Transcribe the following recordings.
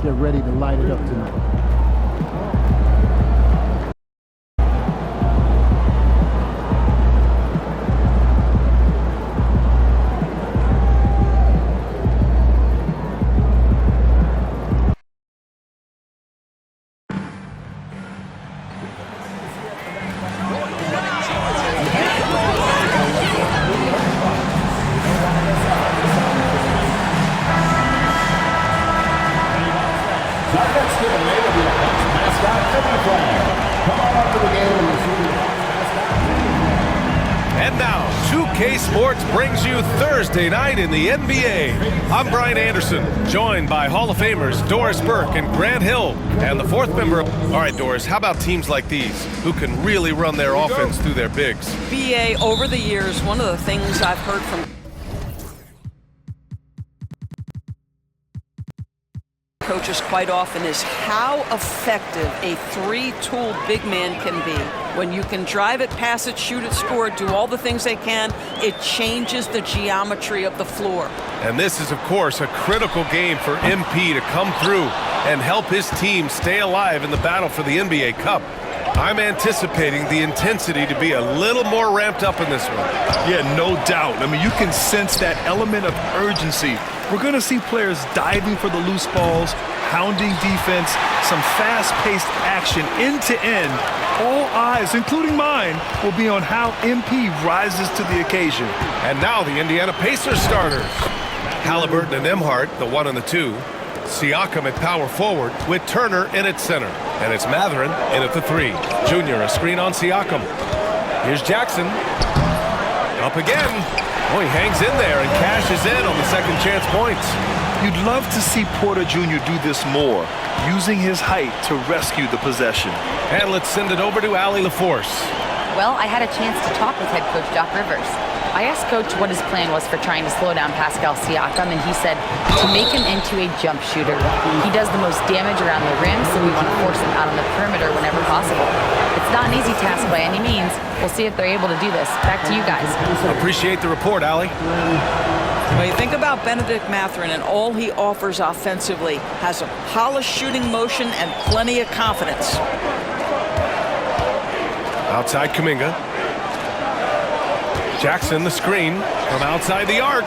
they're ready to light it up tonight. And now, 2K Sports brings you Thursday night in the NBA. I'm Brian Anderson, joined by Hall of Famers Doris Burke and Grant Hill, and the fourth member. All right, Doris, how about teams like these who can really run their offense through their bigs? BA, over the years, one of the things I've heard from coaches quite often is how effective a three-tool big man can be. When you can drive it, pass it, shoot it, score it, do all the things they can, it changes the geometry of the floor. And this is, of course, a critical game for MP to come through and help his team stay alive in the battle for the NBA Cup. I'm anticipating the intensity to be a little more ramped up in this one. Yeah, no doubt. I mean, you can sense that element of urgency. We're going to see players diving for the loose balls, hounding defense, some fast-paced action end-to-end. All eyes, including mine, will be on how MP rises to the occasion. And now the Indiana Pacers starters. Halliburton and Nembhard, the 1 and the 2. Siakam at power forward with Turner in at center. And it's Mathurin in at the 3. Junior, a screen on Siakam. Here's Jackson. Up again. Oh, he hangs in there and cashes in on the second chance points. You'd love to see Porter Jr. do this more, using his height to rescue the possession. And let's send it over to Allie LaForce. Well, I had a chance to talk with head coach Doc Rivers. I asked Coach what his plan was for trying to slow down Pascal Siakam, and he said to make him into a jump shooter. He does the most damage around the rim, so we want to force him out on the perimeter whenever possible. It's not an easy task by any means. We'll see if they're able to do this. Back to you guys. Appreciate the report, Allie. When you think about Benedict Mathurin and all he offers offensively, has a polished shooting motion and plenty of confidence. Outside Kuminga. Jackson the screen from outside the arc.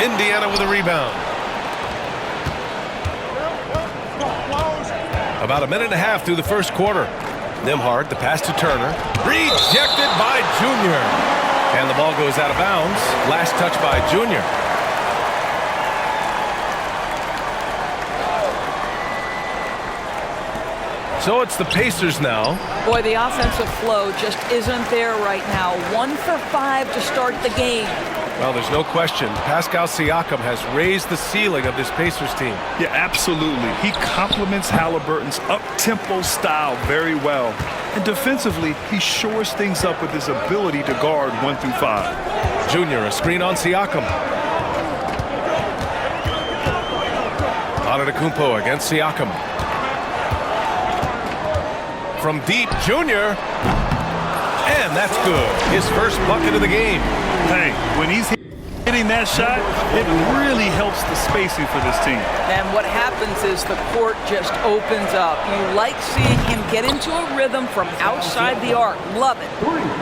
Indiana with a rebound. About a minute and a half through the first quarter. Nembhard, the pass to Turner. Rejected by Junior. And the ball goes out of bounds. Last touch by Junior. So it's the Pacers now. Boy, the offensive flow just isn't there right now. 1 for 5 to start the game. Well, there's no question. Pascal Siakam has raised the ceiling of this Pacers team. Yeah, absolutely. He complements Halliburton's up-tempo style very well. And defensively, he shores things up with his ability to guard 1 through 5. Junior, a screen on Siakam. Antetokounmpo against Siakam. From deep, Junior. And that's good. His first bucket of the game. Hey, when he's hitting that shot, it really helps the spacing for this team. And what happens is the court just opens up. You like seeing him get into a rhythm from outside the arc. Love it.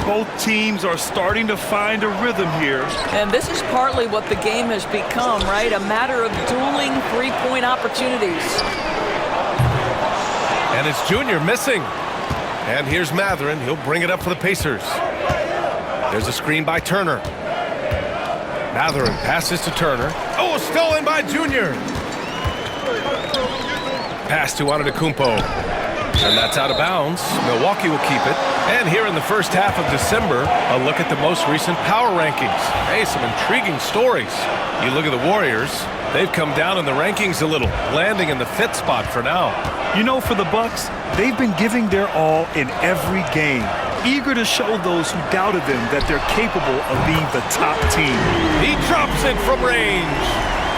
Both teams are starting to find a rhythm here. And this is partly what the game has become, right? A matter of dueling three-point opportunities. And it's Junior missing. And here's Mathurin. He'll bring it up for the Pacers. There's a screen by Turner. Mathurin passes to Turner. Oh, stolen by Junior. Pass to Antetokounmpo. And that's out of bounds. Milwaukee will keep it. And here in the first half of December, a look at the most recent power rankings. Hey, some intriguing stories. You look at the Warriors. They've come down in the rankings a little, landing in the 5th spot for now. You know, for the Bucks, they've been giving their all in every game, eager to show those who doubted them that they're capable of being the top team. He drops it from range.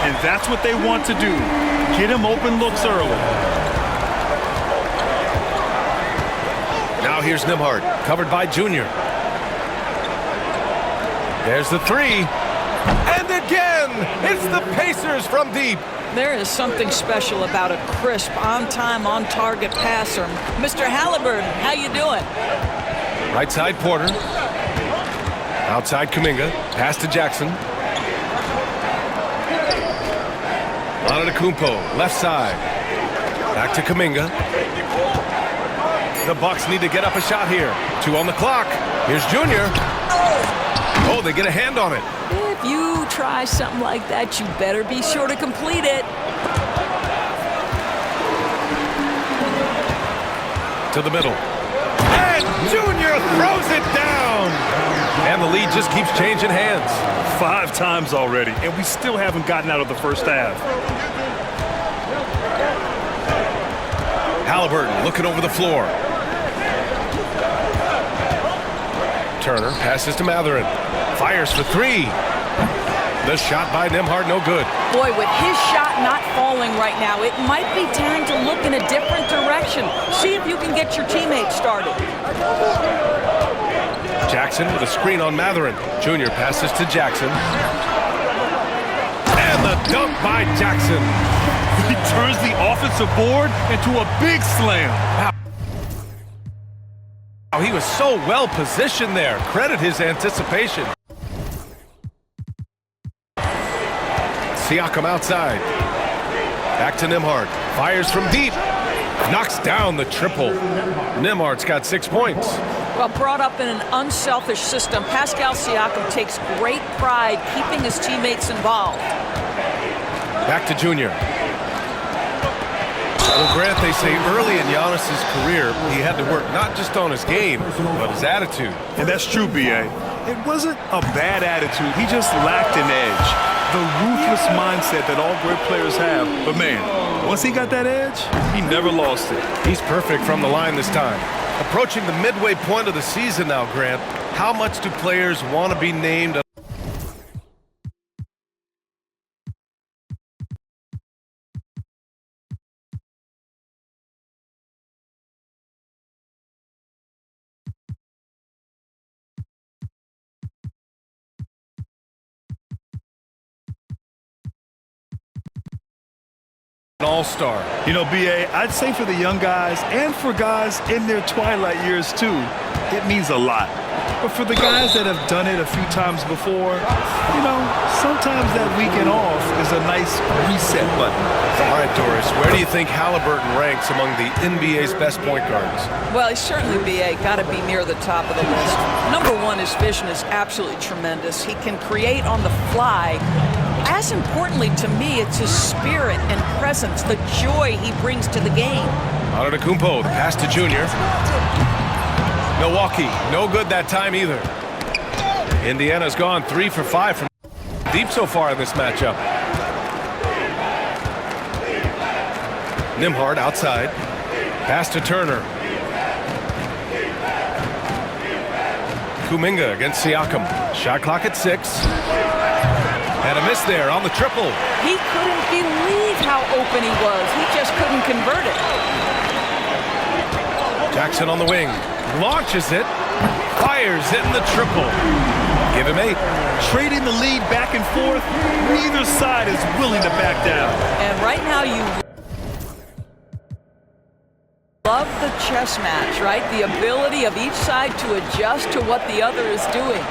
And that's what they want to do, get him open looks early. Now here's Nembhard, covered by Junior. There's the 3. And again, it's the Pacers from deep. There is something special about a crisp, on-time, on-target passer. Mr. Halliburton, how you doing? Right side, Porter. Outside, Kuminga. Pass to Jackson. Antetokounmpo, left side. Back to Kuminga. The Bucks need to get up a shot here. 2 on the clock. Here's Junior. Oh, they get a hand on it. If you try something like that, you better be sure to complete it. To the middle. And Junior throws it down. And the lead just keeps changing hands. 5 times already, and we still haven't gotten out of the first half. Halliburton looking over the floor. Turner passes to Mathurin. Fires for 3. The shot by Nembhard, no good. Boy, with his shot not falling right now, it might be time to look in a different direction. See if you can get your teammates started. Jackson with a screen on Mathurin. Junior passes to Jackson. And the dunk by Jackson. He turns the offensive board into a big slam. Wow, he was so well positioned there. Credit his anticipation. Siakam outside. Back to Nembhard. Fires from deep. Knocks down the triple. Nembhard's got 6 points. Well, brought up in an unselfish system, Pascal Siakam takes great pride keeping his teammates involved. Back to Junior. Well, Grant, they say early in Giannis's career, he had to work not just on his game, but his attitude. And that's true, B.A. It wasn't a bad attitude. He just lacked an edge. The ruthless mindset that all great players have. But, man, once he got that edge, he never lost it. He's perfect from the line this time. Approaching the midway point of the season now, Grant. How much do players want to be named? An all-star. You know, B.A., I'd say for the young guys and for guys in their twilight years, too, it means a lot. But for the guys that have done it a few times before, you know, sometimes that weekend off is a nice reset button. All right, Doris, where do you think Halliburton ranks among the NBA's best point guards? Well, he's certainly, B.A., got to be near the top of the list. Number one, his vision is absolutely tremendous. He can create on the fly. As importantly to me, it's his spirit and presence, the joy he brings to the game. Antetokounmpo, the pass to Junior. Milwaukee, no good that time either. Indiana's gone 3 for 5 from deep so far in this matchup. Nembhard outside. Pass to Turner. Kuminga against Siakam. Shot clock at 6. And a miss there on the triple. He couldn't believe how open he was. He just couldn't convert it. Jackson on the wing. Launches it. Fires it in the triple. Give him 8. Trading the lead back and forth, neither side is willing to back down. And right now you love the chess match, right? The ability of each side to adjust to what the other is doing.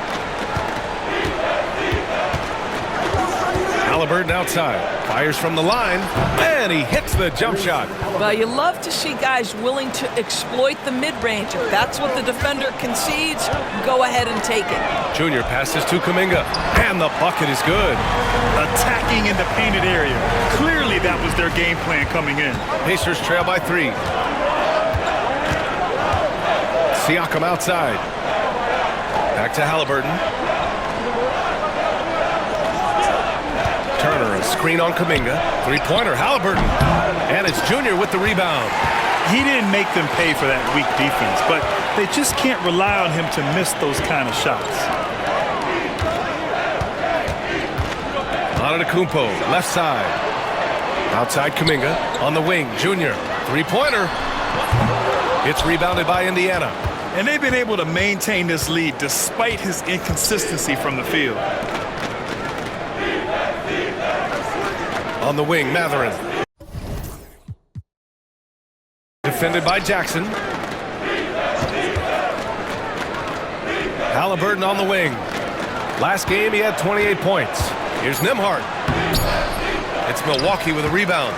Halliburton outside. Fires from the line. And he hits the jump shot. Well, you love to see guys willing to exploit the mid-range. If that's what the defender concedes, go ahead and take it. Junior passes to Kuminga. And the bucket is good. Attacking in the painted area. Clearly that was their game plan coming in. Pacers trail by 3. Siakam outside. Back to Halliburton. Turner, a screen on Kuminga. 3-pointer, Halliburton. And it's Junior with the rebound. He didn't make them pay for that weak defense, but they just can't rely on him to miss those kind of shots. Antetokounmpo, left side. Outside Kuminga. On the wing, Junior. 3-pointer. It's rebounded by Indiana. And they've been able to maintain this lead despite his inconsistency from the field. On the wing, Matherin. Defended by Jackson. Halliburton on the wing. Last game, he had 28 points. Here's Nembhard. It's Milwaukee with a rebound.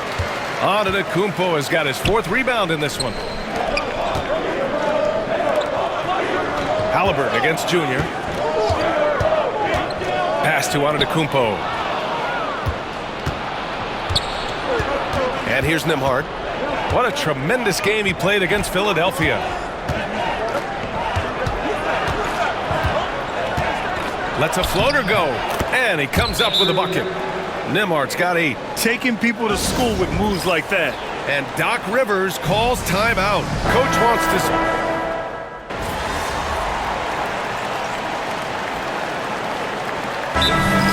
Antetokounmpo has got his 4th rebound in this one. Halliburton against Junior. Pass to Antetokounmpo. And here's Nembhard. What a tremendous game he played against Philadelphia. Lets a floater go. And he comes up with a bucket. Nembhard's got 8. Taking people to school with moves like that. And Doc Rivers calls timeout. Coach wants to...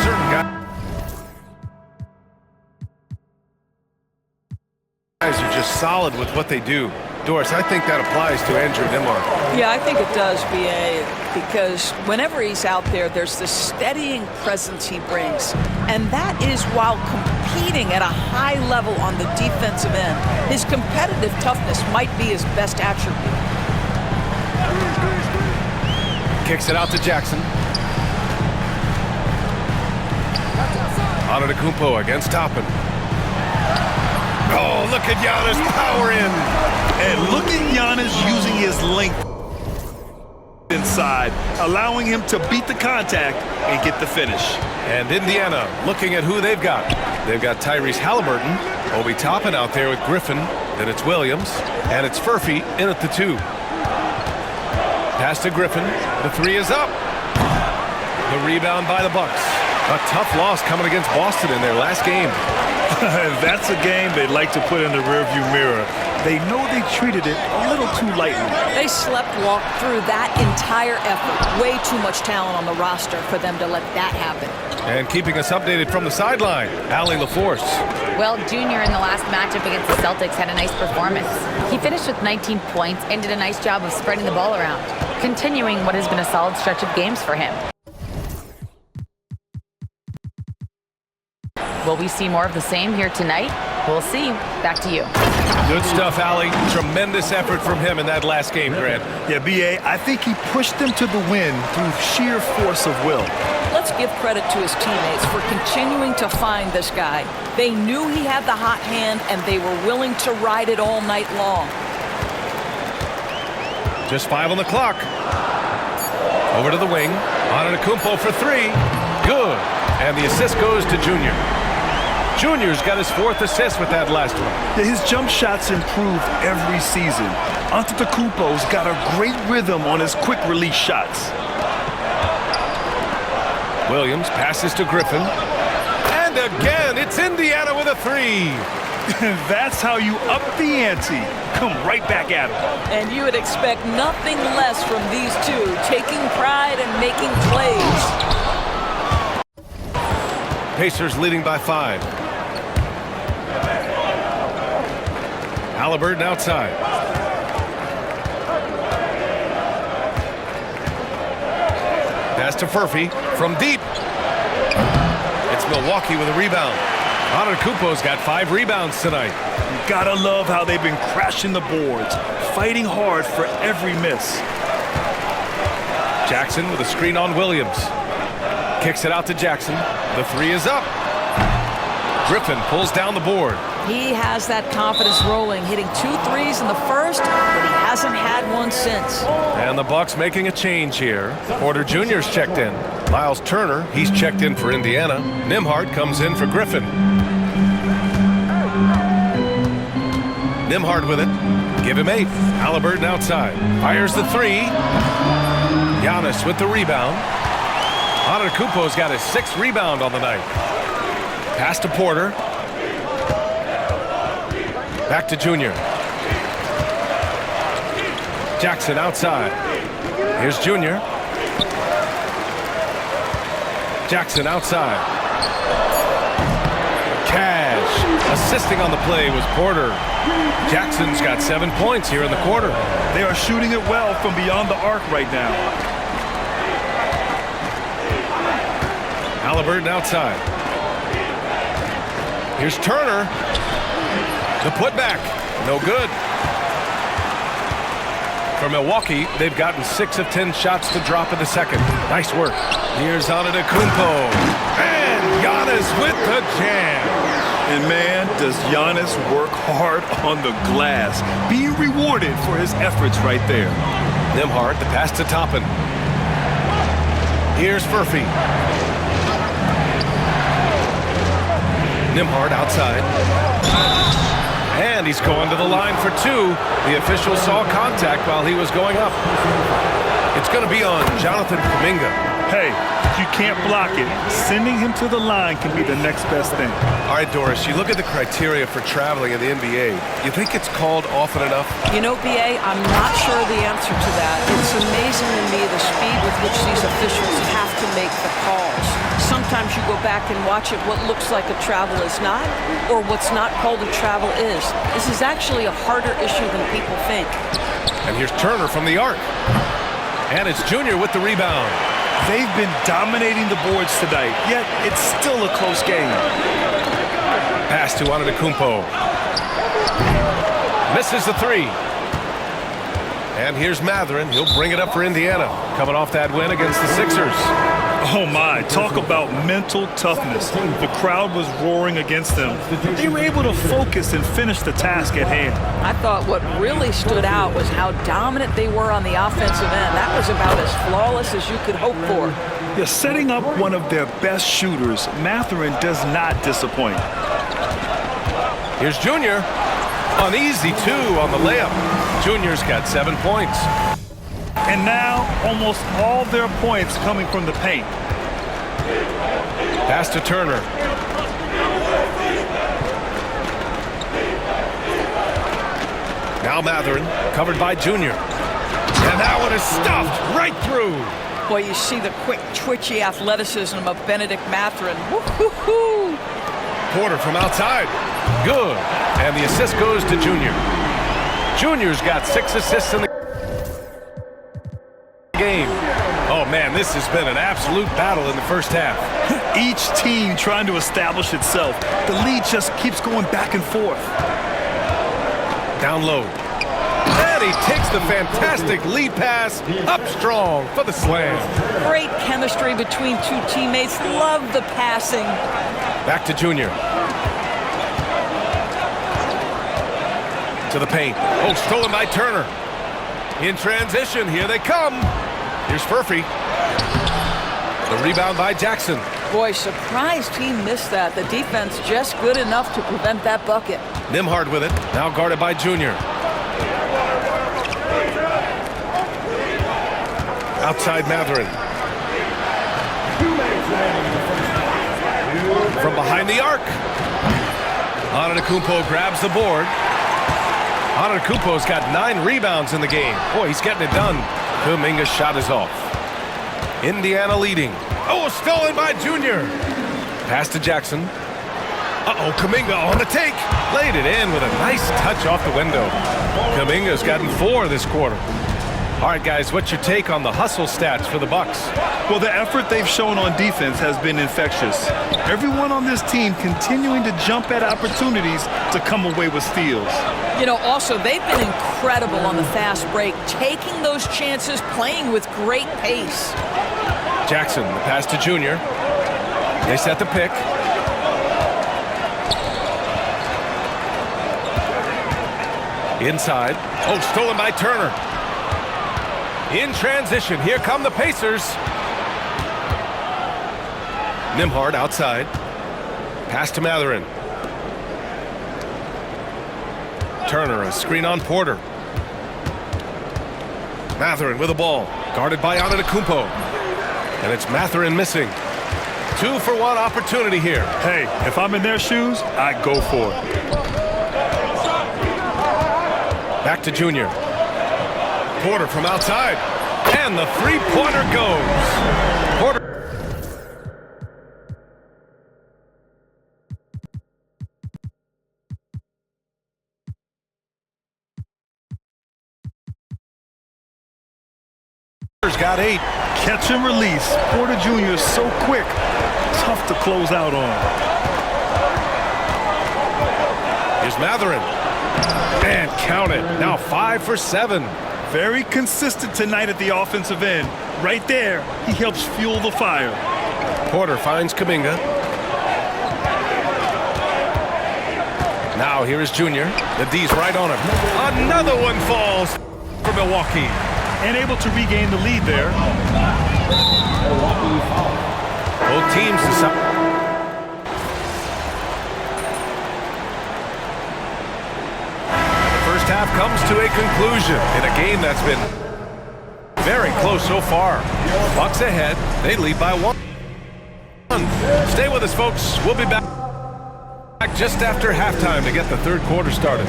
Certain guys are just solid with what they do. Doris, I think that applies to Andrew Nembhard. Yeah, I think it does, B.A., because whenever he's out there, there's this steadying presence he brings. And that is while competing at a high level on the defensive end. His competitive toughness might be his best attribute. Kicks it out to Jackson. Antetokounmpo against Toppin. Oh, look at Giannis power in. And look at Giannis using his length inside, allowing him to beat the contact and get the finish. And Indiana looking at who they've got. They've got Tyrese Halliburton, Obi Toppin out there with Griffin. Then it's Williams, and it's Furphy in at the 2. Pass to Griffin. The 3 is up. The rebound by the Bucks. A tough loss coming against Boston in their last game. That's a game they'd like to put in the rearview mirror. They know they treated it a little too lightly. They walked through that entire effort. Way too much talent on the roster for them to let that happen. And keeping us updated from the sideline, Allie LaForce. Well, Junior in the last matchup against the Celtics had a nice performance. He finished with 19 points and did a nice job of spreading the ball around, continuing what has been a solid stretch of games for him. Will we see more of the same here tonight? We'll see. Back to you. Good stuff, Allie. Tremendous effort from him in that last game, Grant. Yeah, B.A., I think he pushed them to the win through sheer force of will. Let's give credit to his teammates for continuing to find this guy. They knew he had the hot hand, and they were willing to ride it all night long. Just 5 on the clock. Over to the wing. Antetokounmpo for 3. Good. And the assist goes to Junior. Junior's got his 4th assist with that last one. Yeah, his jump shots improved every season. Antetokounmpo's got a great rhythm on his quick release shots. Williams passes to Griffin. And again, it's Indiana with a 3. That's how you up the ante. Come right back at him. And you would expect nothing less from these two, taking pride and making plays. Pacers leading by 5. Halliburton outside. Pass to Furphy from deep. It's Milwaukee with a rebound. Antetokounmpo's got 5 rebounds tonight. You gotta love how they've been crashing the boards, fighting hard for every miss. Jackson with a screen on Williams. Kicks it out to Jackson. The 3 is up. Griffin pulls down the board. He has that confidence rolling, hitting 2 threes in the first, but he hasn't had one since. And the Bucks making a change here. Porter Jr.'s checked in. Miles Turner, he's checked in for Indiana. Nembhard comes in for Griffin. Nembhard with it. Give him 8. Halliburton outside. Fires the 3. Giannis with the rebound. Antetokounmpo's got his 6th rebound on the night. Pass to Porter. Back to Junior. Jackson outside. Here's Junior. Jackson outside. Cash. Assisting on the play was Porter. Jackson's got 7 points here in the quarter. They are shooting it well from beyond the arc right now. Halliburton outside. Here's Turner. The putback. No good. For Milwaukee, they've gotten 6 of 10 shots to drop in the second. Nice work. Here's Antetokounmpo. And Giannis with the jam. And man, does Giannis work hard on the glass. Being rewarded for his efforts right there. Nembhard, the pass to Toppin. Here's Furphy. Nembhard outside. And he's going to the line for 2. The official saw contact while he was going up. It's going to be on Jonathan Kuminga. Hey, you can't block it. Sending him to the line can be the next best thing. All right, Doris, you look at the criteria for traveling in the NBA. You think it's called often enough? You know, B.A., I'm not sure the answer to that. It's amazing to me the speed with which these officials have to make the calls. Sometimes you go back and watch it, what looks like a travel is not, or what's not called a travel is. This is actually a harder issue than people think. And here's Turner from the arc. And it's Junior with the rebound. They've been dominating the boards tonight, yet it's still a close game. Pass to Antetokounmpo. Misses the 3. And here's Mathurin. He'll bring it up for Indiana, coming off that win against the Sixers. Oh my, talk about mental toughness. The crowd was roaring against them. They were able to focus and finish the task at hand. I thought what really stood out was how dominant they were on the offensive end. That was about as flawless as you could hope for. They're setting up one of their best shooters. Mathurin does not disappoint. Here's Junior. An easy 2 on the layup. Junior's got 7 points. And now, almost all their points coming from the paint. Pass to Turner. Now Mathurin, covered by Junior. And that one is stuffed right through. Boy, you see the quick, twitchy athleticism of Benedict Mathurin. Woo-hoo-hoo! Porter from outside. Good. And the assist goes to Junior. Junior's got 6 assists in the game. Oh man, this has been an absolute battle in the first half. Each team trying to establish itself. The lead just keeps going back and forth. Down low. And he takes the fantastic lead pass up strong for the slam. Great chemistry between 2 teammates. Love the passing. Back to Junior. To the paint. Oh, stolen by Turner. In transition, here they come. Here's Furphy. The rebound by Jackson. Boy, surprised he missed that. The defense just good enough to prevent that bucket. Nembhard with it. Now guarded by Junior. Outside Mathurin. From behind the arc. Antetokounmpo grabs the board. Antetokounmpo's got 9 rebounds in the game. Boy, he's getting it done. Kuminga's shot is off. Indiana leading. Oh, stolen by Junior. Pass to Jackson. Uh-oh, Kuminga on the take. Laid it in with a nice touch off the window. Kuminga's gotten 4 this quarter. All right, guys, what's your take on the hustle stats for the Bucks? Well, the effort they've shown on defense has been infectious. Everyone on this team continuing to jump at opportunities to come away with steals. You know, also, they've been incredible on the fast break, taking those chances, playing with great pace. Jackson, the pass to Junior. They set the pick. Inside. Oh, stolen by Turner. In transition, here come the Pacers. Nembhard outside. Pass to Mathurin. Turner, a screen on Porter. Mathurin with the ball. Guarded by Antetokounmpo. And it's Mathurin missing. 2-for-1 opportunity here. Hey, if I'm in their shoes, I go for it. Back to Junior. Porter from outside. And the three-pointer goes. Porter. Got 8. Catch and release. Porter Jr. is so quick. Tough to close out on. Here's Matherin. And count it. Now 5 for 7. Very consistent tonight at the offensive end. Right there, he helps fuel the fire. Porter finds Kuminga. Now here is Junior. The D's right on him. Another one falls for Milwaukee. And able to regain the lead there. Both teams decide. The first half comes to a conclusion in a game that's been very close so far. Bucks ahead. They lead by 1. Stay with us, folks. We'll be back just after halftime to get the third quarter started.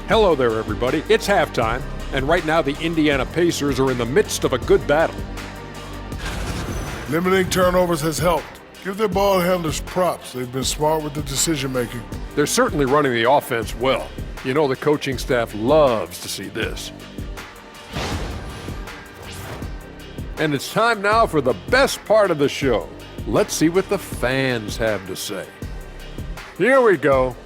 Hello there, everybody. It's halftime, and right now the Indiana Pacers are in the midst of a good battle. Limiting turnovers has helped. Give their ball handlers props. They've been smart with the decision-making. They're certainly running the offense well. You know the coaching staff loves to see this. And it's time now for the best part of the show. Let's see what the fans have to say. Here we go.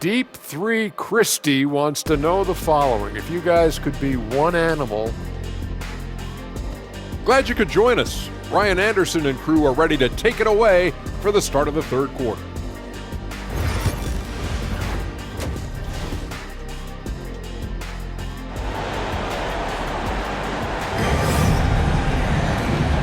Deep 3 Christie wants to know the following. If you guys could be one animal. Glad you could join us. Ryan Anderson and crew are ready to take it away for the start of the third quarter.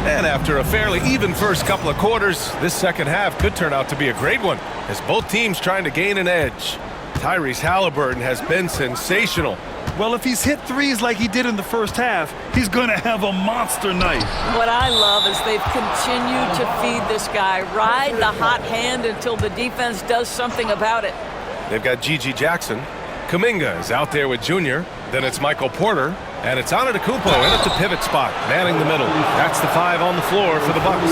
And after a fairly even first couple of quarters, this second half could turn out to be a great one as both teams trying to gain an edge. Tyrese Haliburton has been sensational. Well, if he's hit threes like he did in the first half, he's going to have a monster night. What I love is they've continued to feed this guy. Ride the hot hand until the defense does something about it. They've got Gigi Jackson. Kuminga is out there with Junior. Then it's Michael Porter. And it's Antetokounmpo in at the pivot spot, manning the middle. That's the 5 on the floor for the Bucks.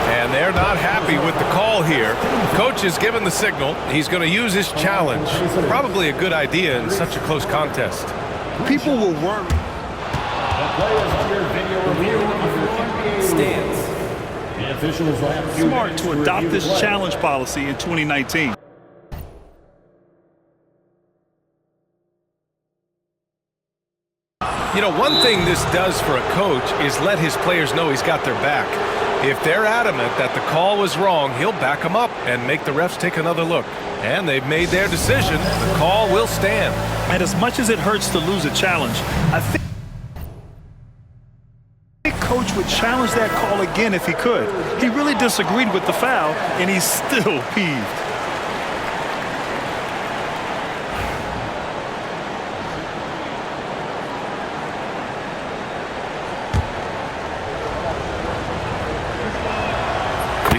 And they're not happy with the call here. Coach has given the signal. He's going to use his challenge. Probably a good idea in such a close contest. People will worry. Smart to adopt this challenge policy in 2019. You know, one thing this does for a coach is let his players know he's got their back. If they're adamant that the call was wrong, he'll back them up and make the refs take another look. And they've made their decision. The call will stand. And as much as it hurts to lose a challenge, I think Coach would challenge that call again if he could. He really disagreed with the foul, and he's still peeved.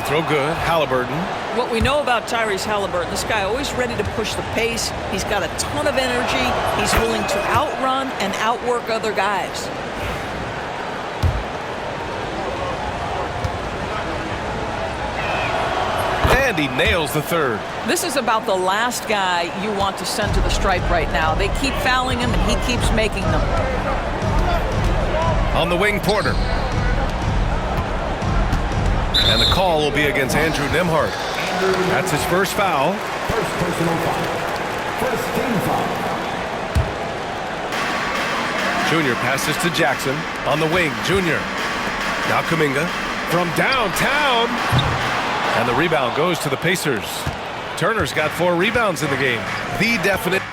Throw good. Haliburton. What we know about Tyrese Haliburton, this guy always ready to push the pace. He's got a ton of energy. He's willing to outrun and outwork other guys. And he nails the third. This is about the last guy you want to send to the stripe right now. They keep fouling him, and he keeps making them. On the wing, Porter. And the call will be against Andrew Nembhard. That's his first foul. First personal foul. First team foul. Junior passes to Jackson. On the wing, Junior. Now Kuminga from downtown. And the rebound goes to the Pacers. Turner's got 4 rebounds in the game. The definition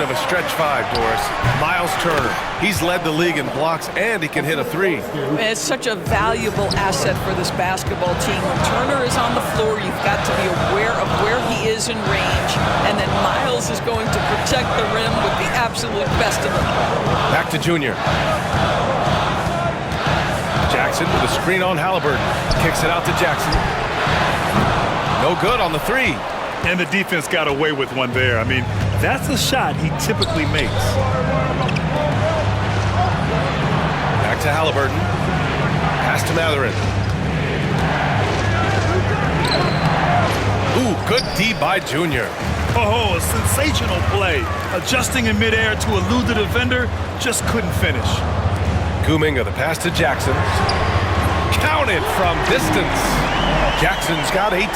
of a stretch 5, Doris. Miles Turner. He's led the league in blocks, and he can hit a 3. It's such a valuable asset for this basketball team. When Turner is on the floor, you've got to be aware of where he is in range. And then Miles is going to protect the rim with the absolute best of them. Back to Junior. Jackson with a screen on Haliburton. Kicks it out to Jackson. No good on the 3. And the defense got away with one there. I mean, that's a shot he typically makes. Back to Haliburton. Pass to Matherin. Ooh, good D by Junior. Oh, a sensational play. Adjusting in midair to elude the defender, just couldn't finish. Kuminga, the pass to Jackson. Counted from distance. Jackson's got 18.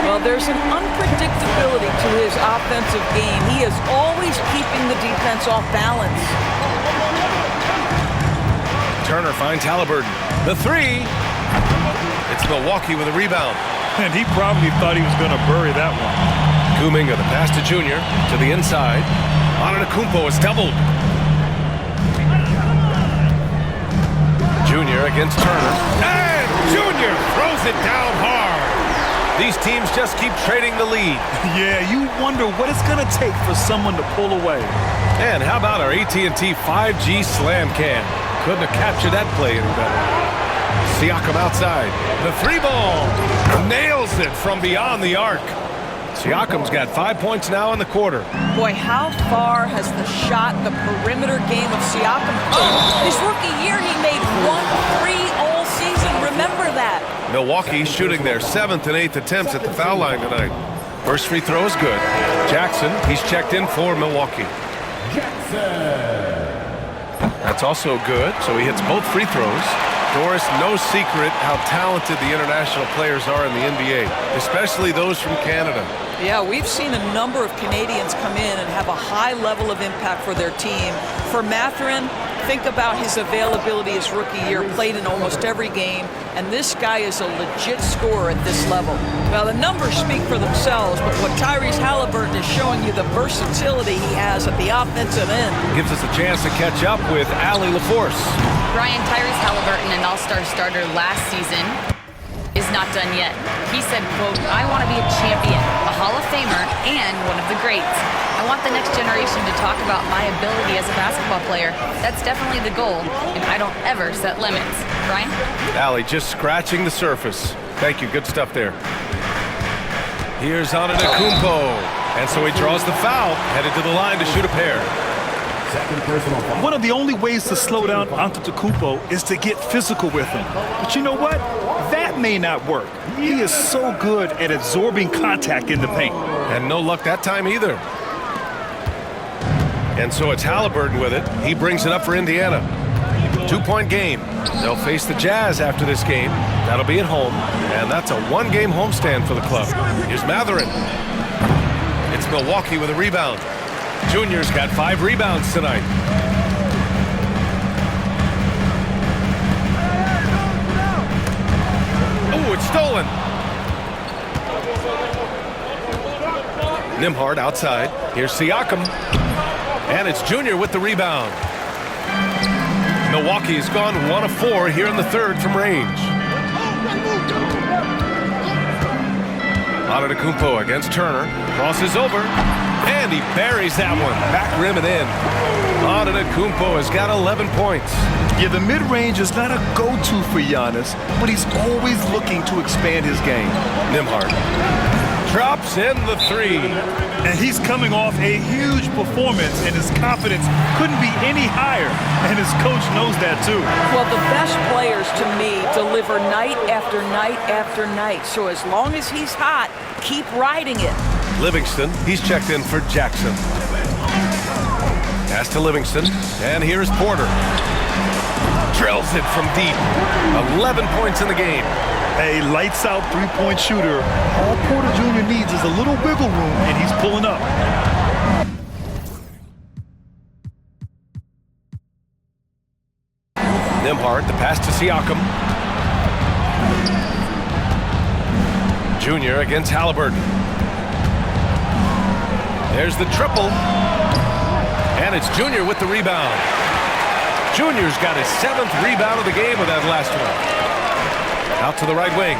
Well, there's an unpredictability to his offensive game. He is always keeping the defense off balance. Turner finds Halliburton. The three. It's Milwaukee with a rebound. And he probably thought he was going to bury that one. Kuminga, the pass to Junior, to the inside. Antetokounmpo is doubled. Junior against Turner. And Junior throws it down hard. These teams just keep trading the lead. Yeah, you wonder what it's going to take for someone to pull away. And how about our AT&T 5G slam cam? Couldn't have captured that play any better. Siakam outside. The three ball. Nails it from beyond the arc. Siakam's got 5 points now in the quarter. Boy, how far has the shot, the perimeter game of Siakam come? His rookie year, he made 1 3 all season. Remember that. Milwaukee shooting their 7th and 8th attempts at the foul line tonight. First free throw is good. Jackson, he's checked in for Milwaukee. That's also good, so he hits both free throws. Doris, no secret how talented the international players are in the NBA, especially those from Canada. Yeah, we've seen a number of Canadians come in and have a high level of impact for their team. For Mathurin, think about his availability his rookie year, played in almost every game, and this guy is a legit scorer at this level. Well, the numbers speak for themselves, but what Tyrese Halliburton is showing you, the versatility he has at the offensive end. Gives us a chance to catch up with Allie LaForce. Brian, Tyrese Halliburton, an all-star starter last season, is not done yet. He said, quote, "I want to be a champion, a Hall of Famer, and one of the greats. I want the next generation to talk about my ability as a basketball player. That's definitely the goal, and I don't ever set limits." Brian? Allie just scratching the surface. Thank you, good stuff there. Here's Antetokounmpo, and so he draws the foul, headed to the line to shoot a pair. Second personal foul. One of the only ways to slow down Antetokounmpo is to get physical with him. But you know what? That may not work. He is so good at absorbing contact in the paint. And no luck that time either. And so it's Halliburton with it. He brings it up for Indiana. 2-point game. They'll face the Jazz after this game. That'll be at home. And that's a 1-game homestand for the club. Here's Mathurin. It's Milwaukee with a rebound. Junior's got 5 rebounds tonight. Oh, it's stolen. Nembhard outside. Here's Siakam. And it's Junior with the rebound. Milwaukee's gone 1 of 4 here in the third from range. Antetokounmpo against Turner. Crosses over. And he buries that one. Back rim and in. Antetokounmpo has got 11 points. Yeah, the mid-range is not a go-to for Giannis, but he's always looking to expand his game. Nembhard drops in the 3. And he's coming off a huge performance, and his confidence couldn't be any higher. And his coach knows that, too. Well, the best players, to me, deliver night after night after night. So as long as he's hot, keep riding it. Livingston, he's checked in for Jackson. Pass to Livingston, and here's Porter. Drills it from deep. 11 points in the game. A lights-out three-point shooter. All Porter Jr. needs is a little wiggle room, and he's pulling up. Nembhard, the pass to Siakam. Junior against Halliburton. There's the triple. And it's Junior with the rebound. Junior's got his 7th rebound of the game with that last one. Out to the right wing.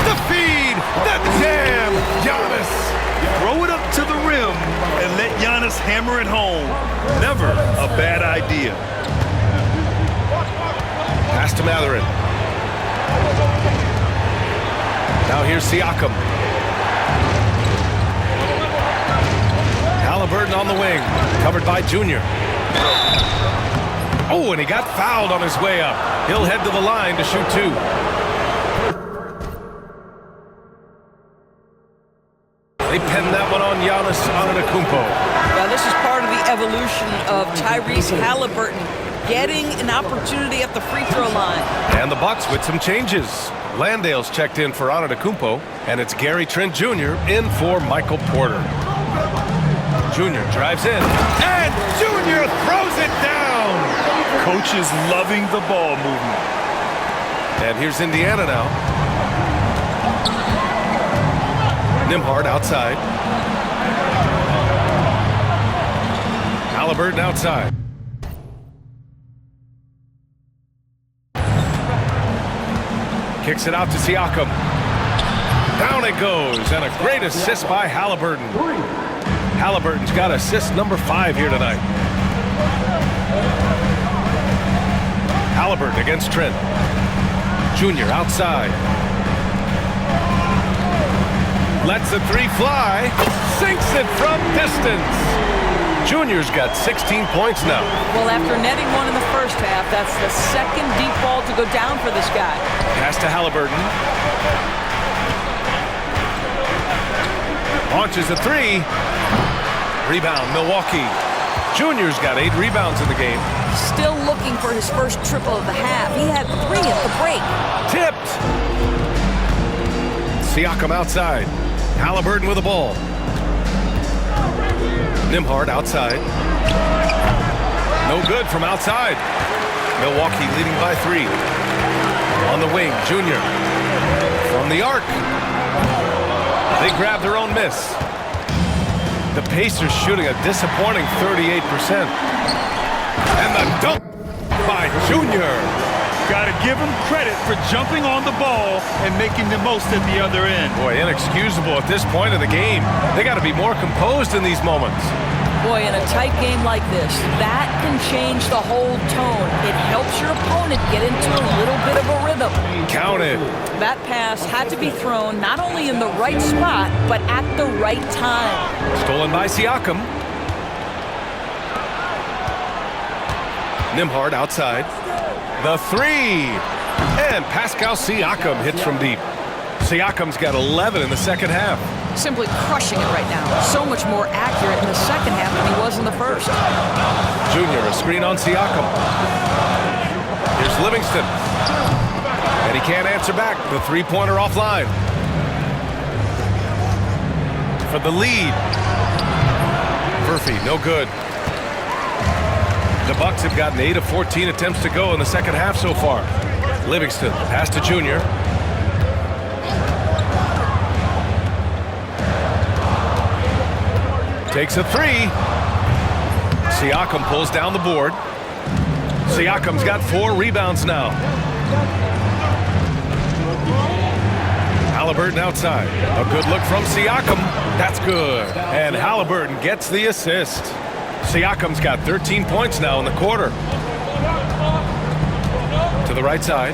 The feed! The jam! Giannis! Throw it up to the rim and let Giannis hammer it home. Never a bad idea. Pass to Mathurin. Now here's Siakam. Halliburton on the wing. Covered by Junior. Oh, and he got fouled on his way up. He'll head to the line to shoot 2. They pinned that one on Giannis Antetokounmpo. Now, this is part of the evolution of Tyrese Halliburton. getting an opportunity at the free throw line. And the Bucks with some changes. Landale's checked in for Antetokounmpo, and it's Gary Trent Jr. in for Michael Porter. Jr. drives in, and Jr. throws it down. Coach is loving the ball movement. And here's Indiana now. Nembhard outside. Haliburton outside. Kicks it out to Siakam. Down it goes, and a great assist by Haliburton. Haliburton's got assist number 5 here tonight. Haliburton against Trent. Jr. outside. Lets the 3 fly. Sinks it from distance. Junior's got 16 points now. Well, after netting one in the first half, that's the second deep ball to go down for this guy. Pass to Haliburton. Launches a 3. Rebound, Milwaukee. Junior's got 8 rebounds in the game. Still looking for his first triple of the half. He had 3 at the break. Tipped. Siakam outside. Haliburton with the ball. Nembhard outside. No good from outside. Milwaukee leading by 3. On the wing, Jr. From the arc. They grab their own miss. The Pacers shooting a disappointing 38%. And the dunk by Jr. Got to give him credit for jumping on the ball and making the most at the other end. Boy, inexcusable at this point in the game. They got to be more composed in these moments. Boy, in a tight game like this, that can change the whole tone. It helps your opponent get into a little bit of a rhythm. Counted. That pass had to be thrown not only in the right spot, but at the right time. Stolen by Siakam. Nembhard outside. The 3. And Pascal Siakam hits from deep. Siakam's got 11 in the second half. Simply crushing it right now. So much more accurate in the second half than he was in the first. Jr. a screen on Siakam. Here's Livingston. And he can't answer back. The 3-pointer offline. For the lead. Murphy, no good. The Bucks have gotten 8 of 14 attempts to go in the second half so far. Livingston, pass to Jr. Takes a 3. Siakam pulls down the board. Siakam's got 4 rebounds now. Haliburton outside. A good look from Siakam. That's good. And Haliburton gets the assist. Siakam's got 13 points now in the quarter. To the right side.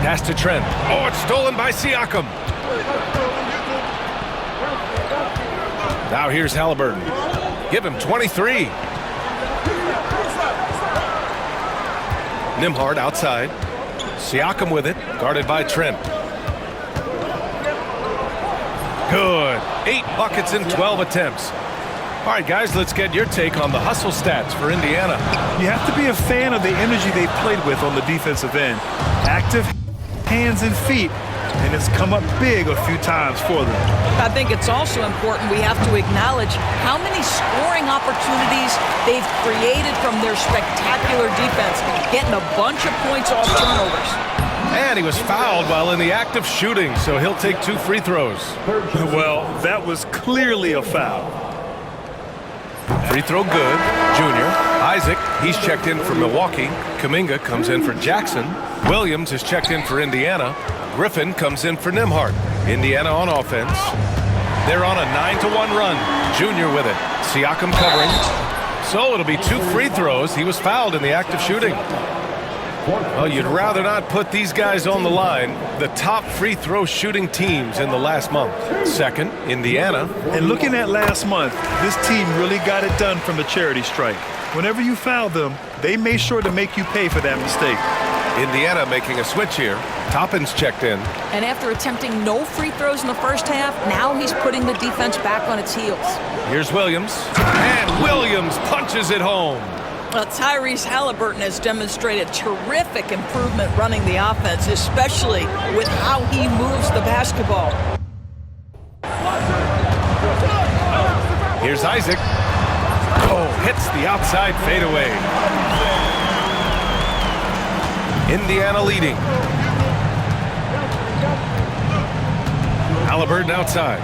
Pass to Trent. Oh, it's stolen by Siakam. Now here's Haliburton. Give him 23. Nembhard outside. Siakam with it. Guarded by Trent. Good. 8 buckets in 12 attempts. All right, guys, let's get your take on the hustle stats for Indiana. You have to be a fan of the energy they've played with on the defensive end. Active hands and feet, and it's come up big a few times for them. I think it's also important we have to acknowledge how many scoring opportunities they've created from their spectacular defense, getting a bunch of points off turnovers. And he was fouled while in the act of shooting, so he'll take 2 free throws. Well, that was clearly a foul. Free throw good. Jr. Isaac, he's checked in for Milwaukee. Kuminga comes in for Jackson. Williams is checked in for Indiana. Griffin comes in for Nembhard. Indiana on offense. They're on a 9-1 run. Jr. with it. Siakam covering. So it'll be 2 free throws. He was fouled in the act of shooting. Well, you'd rather not put these guys on the line. The top free throw shooting teams in the last month. Second, Indiana. And looking at last month, this team really got it done from the charity strike. Whenever you foul them, they made sure to make you pay for that mistake. Indiana making a switch here. Toppin's checked in. And after attempting no free throws in the first half, now he's putting the defense back on its heels. Here's Williams. And Williams punches it home. Well, Tyrese Halliburton has demonstrated terrific improvement running the offense, especially with how he moves the basketball. Here's Isaac. Oh, hits the outside fadeaway. Indiana leading. Halliburton outside.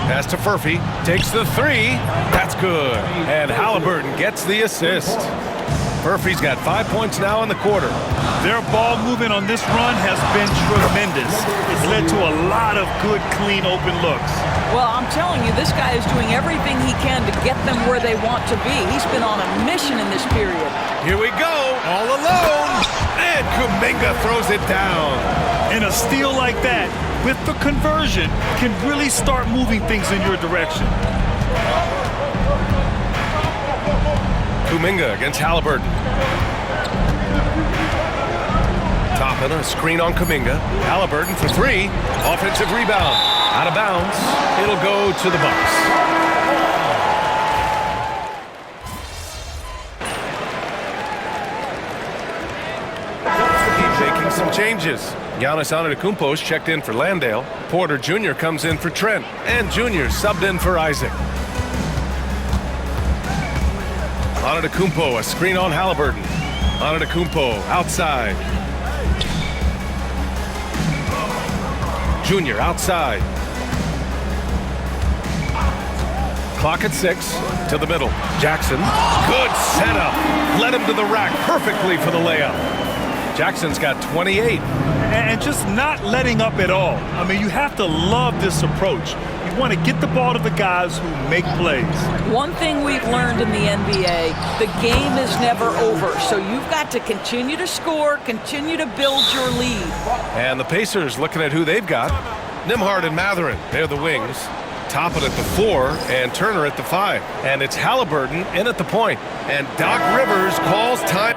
Pass to Furphy. Takes the three. That's good. And Halliburton gets the assist. Furphy's got 5 points now in the quarter. Their ball movement on this run has been tremendous. It's led to a lot of good, clean, open looks. Well, I'm telling you, this guy is doing everything he can to get them where they want to be. He's been on a mission in this period. Here we go, all alone. And Kuminga throws it down. And a steal like that, with the conversion, can really start moving things in your direction. Kuminga against Halliburton. Toppin, a screen on Kuminga. Halliburton for three. Offensive rebound. Out of bounds. It'll go to the Bucks. He's making some changes. Giannis Antetokounmpo's checked in for Landale. Porter Jr. comes in for Trent. And Jr. subbed in for Isaac. Antetokounmpo, a screen on Halliburton. Antetokounmpo outside. Junior outside. Clock at 6 to the middle. Jackson, good setup. Led him to the rack perfectly for the layup. Jackson's got 28. And just not letting up at all. I mean, you have to love this approach. You want to get the ball to the guys who make plays. One thing we've learned in the NBA, the game is never over. So you've got to continue to score, continue to build your lead. And the Pacers looking at who they've got. Nembhard and Mathurin, they're the wings. Toppin at the 4 and Turner at the 5. And it's Halliburton in at the point. And Doc Rivers calls time.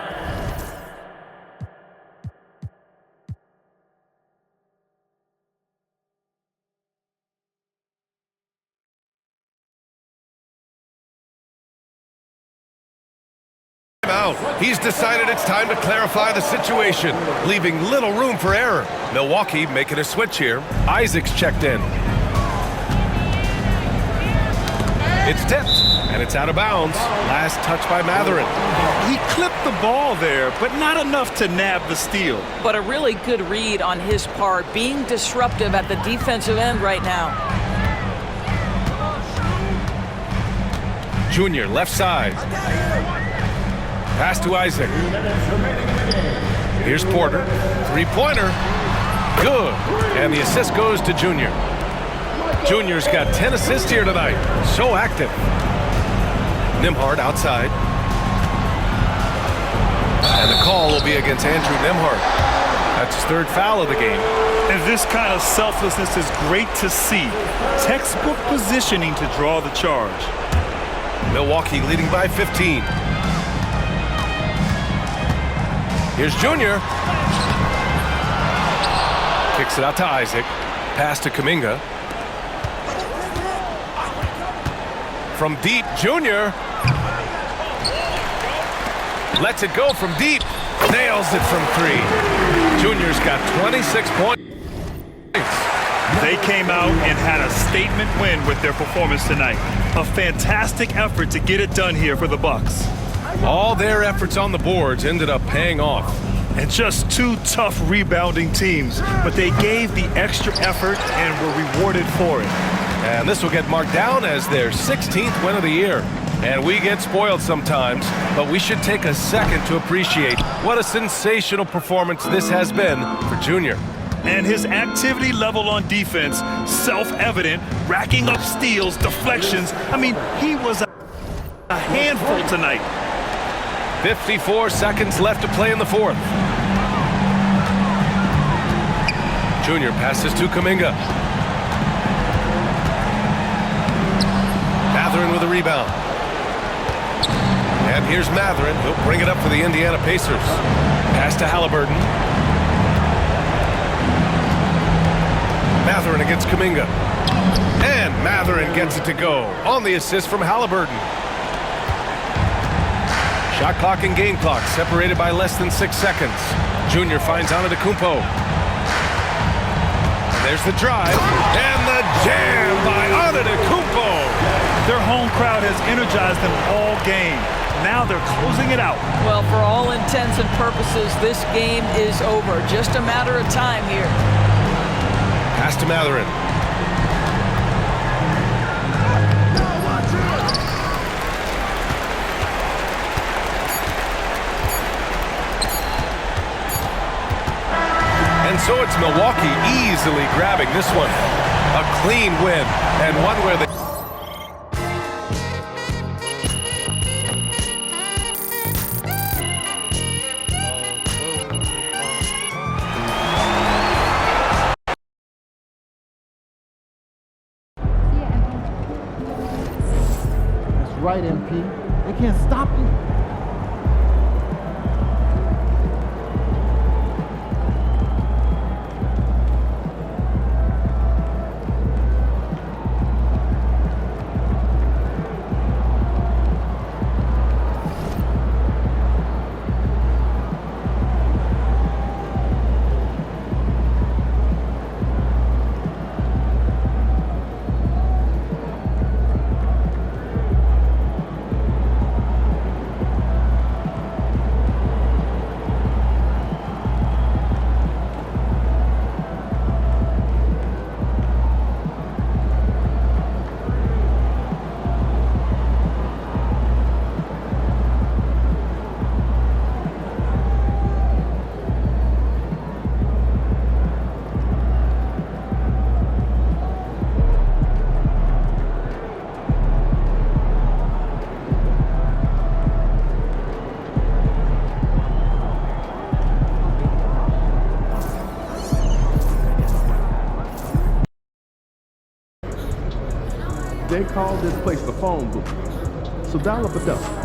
Out. He's decided it's time to clarify the situation, leaving little room for error. Milwaukee making a switch here. Isaac's checked in. It's tipped, and it's out of bounds. Last touch by Mathurin. He clipped the ball there, but not enough to nab the steal. But a really good read on his part, being disruptive at the defensive end right now. Junior, left side. Pass to Isaac. Here's Porter. Three-pointer. Good. And the assist goes to Junior. Junior's got 10 assists here tonight. So active. Nembhard outside. And the call will be against Andrew Nembhard. That's his third foul of the game. And this kind of selflessness is great to see. Textbook positioning to draw the charge. Milwaukee leading by 15. Here's Junior. Kicks it out to Isaac. Pass to Kuminga. From deep, Junior. Lets it go from deep. Nails it from 3. Junior's got 26 points. They came out and had a statement win with their performance tonight. A fantastic effort to get it done here for the Bucks. All their efforts on the boards ended up paying off. And just two tough rebounding teams, but they gave the extra effort and were rewarded for it. And this will get marked down as their 16th win of the year. And we get spoiled sometimes, but we should take a second to appreciate what a sensational performance this has been for Junior. And his activity level on defense, self-evident, racking up steals, deflections. I mean, he was a handful tonight. 54 seconds left to play in the fourth. Junior passes to Kuminga. Mathurin with a rebound. And here's Mathurin. He'll bring it up for the Indiana Pacers. Pass to Halliburton. Mathurin against Kuminga. And Mathurin gets it to go on the assist from Halliburton. Shot clock and game clock separated by less than 6 seconds. Junior finds Antetokounmpo. And there's the drive and the jam by Antetokounmpo. Their home crowd has energized them all game. Now they're closing it out. Well, for all intents and purposes, this game is over. Just a matter of time here. Pass to Mathurin. And so it's Milwaukee easily grabbing this one. A clean win, and one where they... That's right, MP. They can't stop you. They call this place the phone booth. So dial up a dozen.